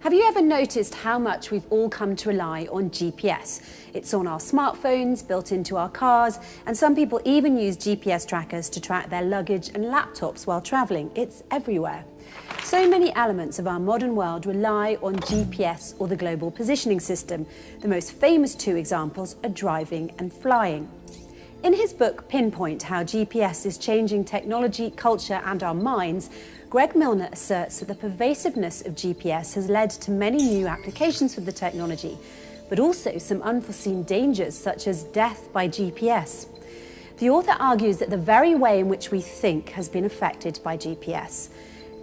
Have you ever noticed how much we've all come to rely on GPS? It's on our smartphones, built into our cars, and some people even use GPS trackers to track their luggage and laptops while travelling. It's everywhere. So many elements of our modern world rely on GPS or the global positioning system. The most famous two examples are driving and flying. In his book Pinpoint: How GPS is Changing Technology, Culture and Our Minds, Greg Milner asserts that the pervasiveness of GPS has led to many new applications for the technology, but also some unforeseen dangers such as death by GPS. The author argues that the very way in which we think has been affected by GPS.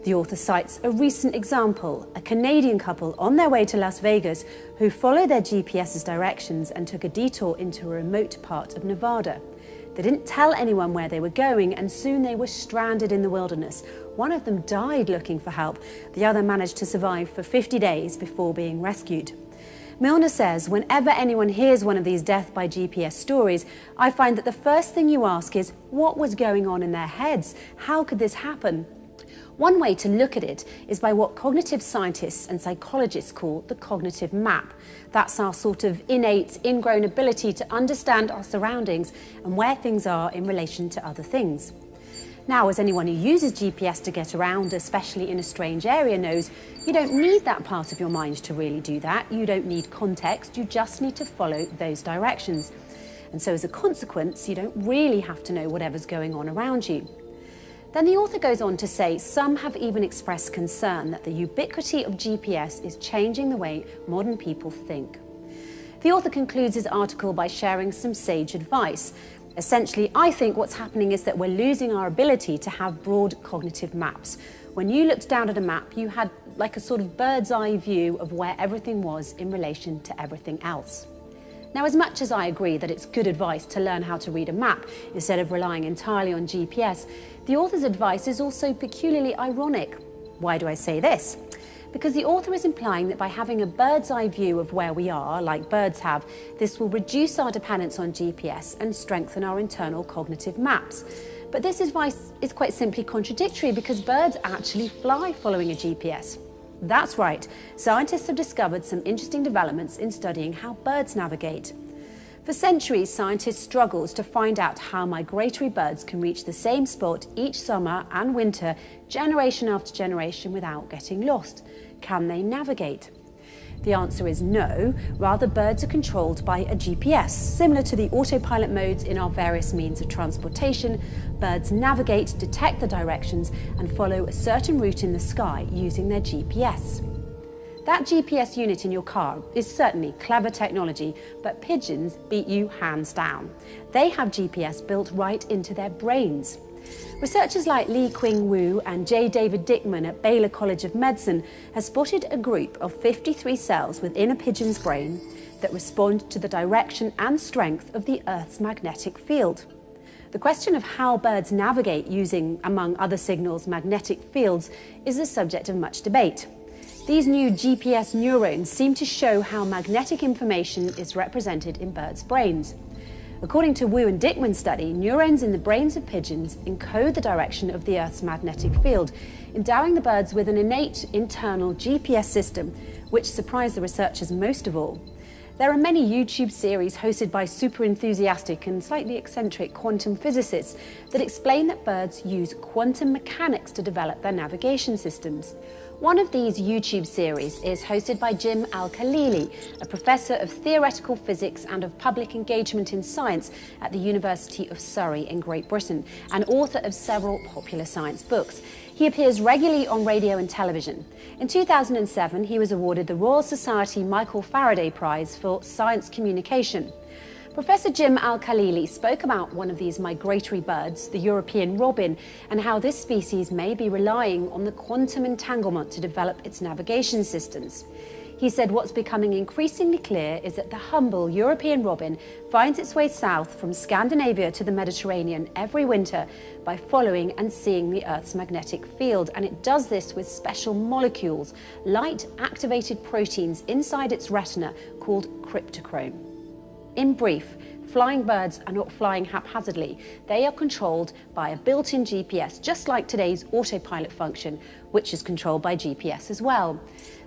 The author cites a recent example, a Canadian couple on their way to Las Vegas who followed their GPS's directions and took a detour into a remote part of Nevada. They didn't tell anyone where they were going, and soon they were stranded in the wilderness. One of them died looking for help. The other managed to survive for 50 days before being rescued. Milner says, whenever anyone hears one of these death by GPS stories, I find that the first thing you ask is, what was going on in their heads? How could this happen? One way to look at it is by what cognitive scientists and psychologists call the cognitive map. That's our sort of innate, ingrown ability to understand our surroundings and where things are in relation to other things. Now, as anyone who uses GPS to get around, especially in a strange area, knows, you don't need that part of your mind to really do that. You don't need context, you just need to follow those directions. And so as a consequence, you don't really have to know whatever's going on around you. Then the author goes on to say some have even expressed concern that the ubiquity of GPS is changing the way modern people think. The author concludes his article by sharing some sage advice. Essentially, I think what's happening is that we're losing our ability to have broad cognitive maps. When you looked down at a map, you had like a sort of bird's eye view of where everything was in relation to everything else. Now, as much as I agree that it's good advice to learn how to read a map instead of relying entirely on GPS, the author's advice is also peculiarly ironic. Why do I say this? Because the author is implying that by having a bird's eye view of where we are, like birds have, this will reduce our dependence on GPS and strengthen our internal cognitive maps. But this advice is quite simply contradictory because birds actually fly following a GPS. That's right, scientists have discovered some interesting developments in studying how birds navigate. For centuries, scientists struggled to find out how migratory birds can reach the same spot each summer and winter, generation after generation, without getting lost. Can they navigate? The answer is no. Rather, birds are controlled by a GPS. Similar to the autopilot modes in our various means of transportation, birds navigate, detect the directions, and follow a certain route in the sky using their GPS. That GPS unit in your car is certainly clever technology, but pigeons beat you hands down. They have GPS built right into their brains. Researchers like Lee Qing Wu and J. David Dickman at Baylor College of Medicine have spotted a group of 53 cells within a pigeon's brain that respond to the direction and strength of the Earth's magnetic field. The question of how birds navigate using, among other signals, magnetic fields is the subject of much debate. These new GPS neurons seem to show how magnetic information is represented in birds' brains. According to Wu and Dickman's study, neurons in the brains of pigeons encode the direction of the Earth's magnetic field, endowing the birds with an innate internal GPS system, which surprised the researchers most of all. There are many YouTube series hosted by super enthusiastic and slightly eccentric quantum physicists that explain that birds use quantum mechanics to develop their navigation systems. One of these YouTube series is hosted by Jim Al-Khalili, a professor of theoretical physics and of public engagement in science at the University of Surrey in Great Britain, and author of several popular science books. He appears regularly on radio and television. In 2007, he was awarded the Royal Society Michael Faraday Prize for Science Communication. Professor Jim Al-Khalili spoke about one of these migratory birds, the European robin, and how this species may be relying on the quantum entanglement to develop its navigation systems. He said what's becoming increasingly clear is that the humble European robin finds its way south from Scandinavia to the Mediterranean every winter by following and seeing the Earth's magnetic field, and it does this with special molecules, light-activated proteins inside its retina called cryptochrome. In brief, Flying birds are not flying haphazardly. They are controlled by a built-in GPS, just like today's autopilot function, which is controlled by GPS as well.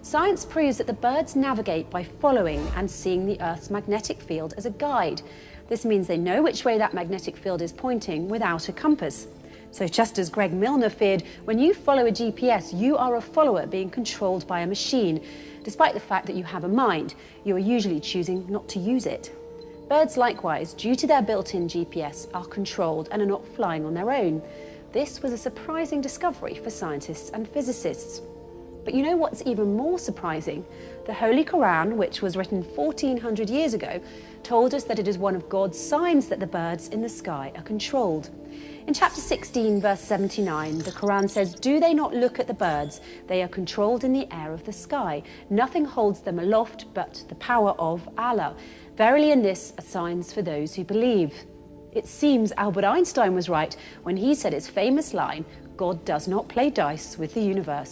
Science proves that the birds navigate by following and seeing the Earth's magnetic field as a guide. This means they know which way that magnetic field is pointing without a compass. So just as Greg Milner feared, when you follow a GPS, you are a follower being controlled by a machine. Despite the fact that you have a mind, you are usually choosing not to use it. Birds likewise, due to their built-in GPS, are controlled and are not flying on their own. This was a surprising discovery for scientists and physicists. But you know what's even more surprising? The Holy Quran, which was written 1400 years ago, told us that it is one of God's signs that the birds in the sky are controlled. In chapter 16, verse 79, the Quran says, "Do they not look at the birds? They are controlled in the air of the sky. Nothing holds them aloft but the power of Allah. Verily in this are signs for those who believe." It seems Albert Einstein was right when he said his famous line, "God does not play dice with the universe."